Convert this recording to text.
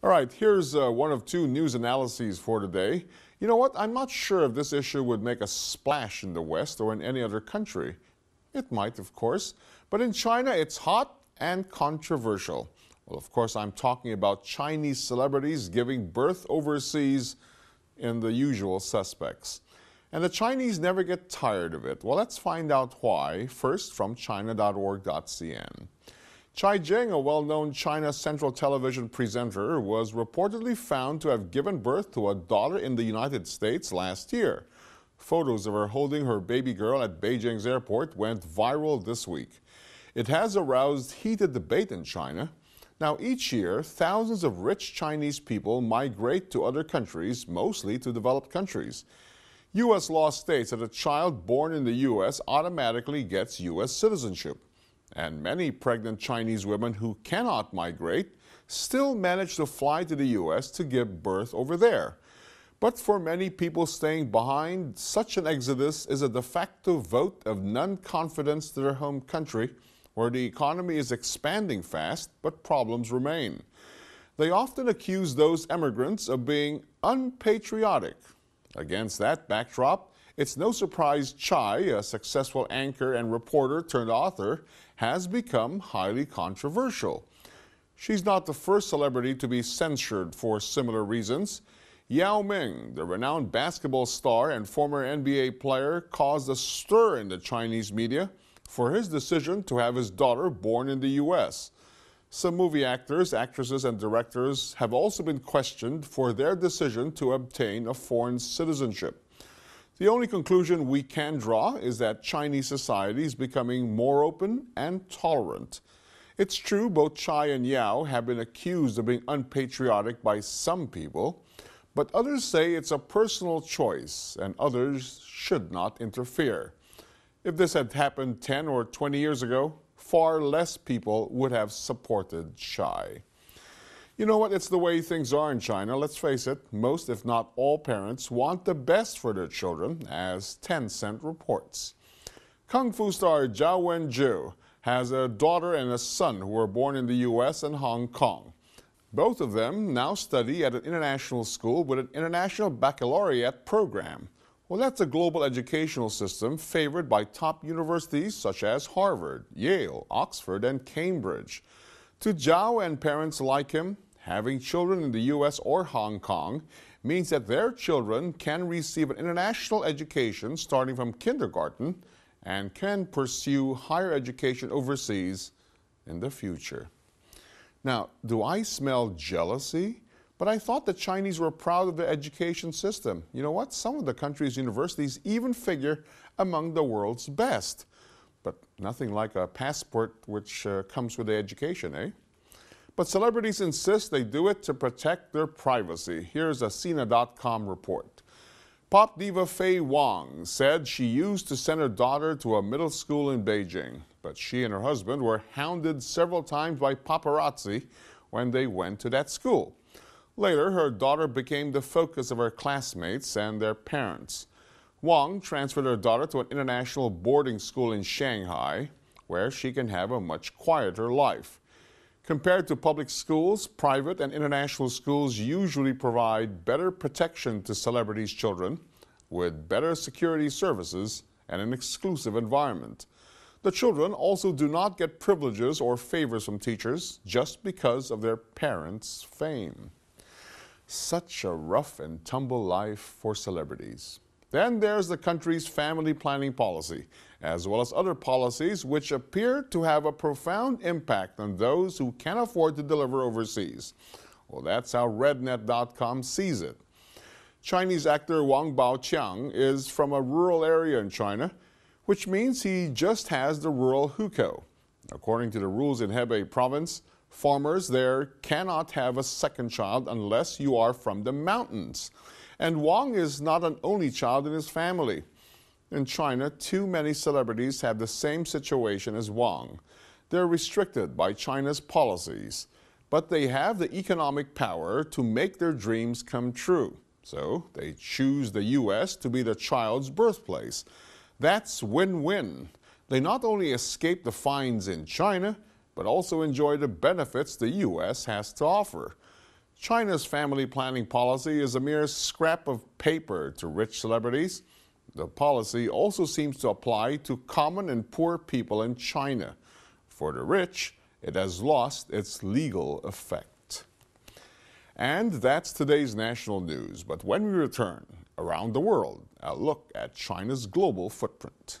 All right, here's one of two news analyses for today. You know what? I'm not sure if this issue would make a splash in the West or in any other country. It might, of course, but in China it's hot and controversial. Well, of course, I'm talking about Chinese celebrities giving birth overseas in the usual suspects. And the Chinese never get tired of it. Well, let's find out why, first from china.org.cn. Chai Jing, a well-known China Central Television presenter, was reportedly found to have given birth to a daughter in the United States last year. Photos of her holding her baby girl at Beijing's airport went viral this week. It has aroused heated debate in China. Now, each year, thousands of rich Chinese people migrate to other countries, mostly to developed countries. U.S. law states that a child born in the U.S. automatically gets U.S. citizenship. And many pregnant Chinese women who cannot migrate still manage to fly to the U.S. to give birth over there. But for many people staying behind, such an exodus is a de facto vote of non-confidence to their home country, where the economy is expanding fast, but problems remain. They often accuse those immigrants of being unpatriotic. Against that backdrop, it's no surprise Chai, a successful anchor and reporter turned author, has become highly controversial. She's not the first celebrity to be censured for similar reasons. Yao Ming, the renowned basketball star and former NBA player, caused a stir in the Chinese media for his decision to have his daughter born in the U.S. Some movie actors, actresses, and directors have also been questioned for their decision to obtain a foreign citizenship. The only conclusion we can draw is that Chinese society is becoming more open and tolerant. It's true both Chai and Yao have been accused of being unpatriotic by some people, but others say it's a personal choice and others should not interfere. If this had happened 10 or 20 years ago, far less people would have supported Chai. You know what? It's the way things are in China. Let's face it, most if not all parents want the best for their children, as Tencent reports. Kung Fu star Zhao Wenju has a daughter and a son who were born in the U.S. and Hong Kong. Both of them now study at an international school with an international baccalaureate program. Well, that's a global educational system favored by top universities such as Harvard, Yale, Oxford, and Cambridge. To Zhao and parents like him, having children in the U.S. or Hong Kong means that their children can receive an international education starting from kindergarten and can pursue higher education overseas in the future. Now, do I smell jealousy? But I thought the Chinese were proud of their education system. You know what? Some of the country's universities even figure among the world's best. But nothing like a passport which comes with the education, eh? But celebrities insist they do it to protect their privacy. Here's a Sina.com report. Pop diva Faye Wong said she used to send her daughter to a middle school in Beijing, but she and her husband were hounded several times by paparazzi when they went to that school. Later, her daughter became the focus of her classmates and their parents. Wong transferred her daughter to an international boarding school in Shanghai, where she can have a much quieter life. Compared to public schools, private and international schools usually provide better protection to celebrities' children, with better security services and an exclusive environment. The children also do not get privileges or favors from teachers just because of their parents' fame. Such a rough and tumble life for celebrities. Then there's the country's family planning policy, as well as other policies which appear to have a profound impact on those who can't afford to deliver overseas. Well, that's how RedNet.com sees it. Chinese actor Wang Baoqiang is from a rural area in China, which means he just has the rural hukou. According to the rules in Hebei province, farmers there cannot have a second child unless you are from the mountains. And Wang is not an only child in his family. In China, too many celebrities have the same situation as Wang. They're restricted by China's policies, but they have the economic power to make their dreams come true. So they choose the U.S. to be the child's birthplace. That's win-win. They not only escape the fines in China, but also enjoy the benefits the U.S. has to offer. China's family planning policy is a mere scrap of paper to rich celebrities. The policy also seems to apply to common and poor people in China. For the rich, it has lost its legal effect. And that's today's national news. But when we return, around the world, a look at China's global footprint.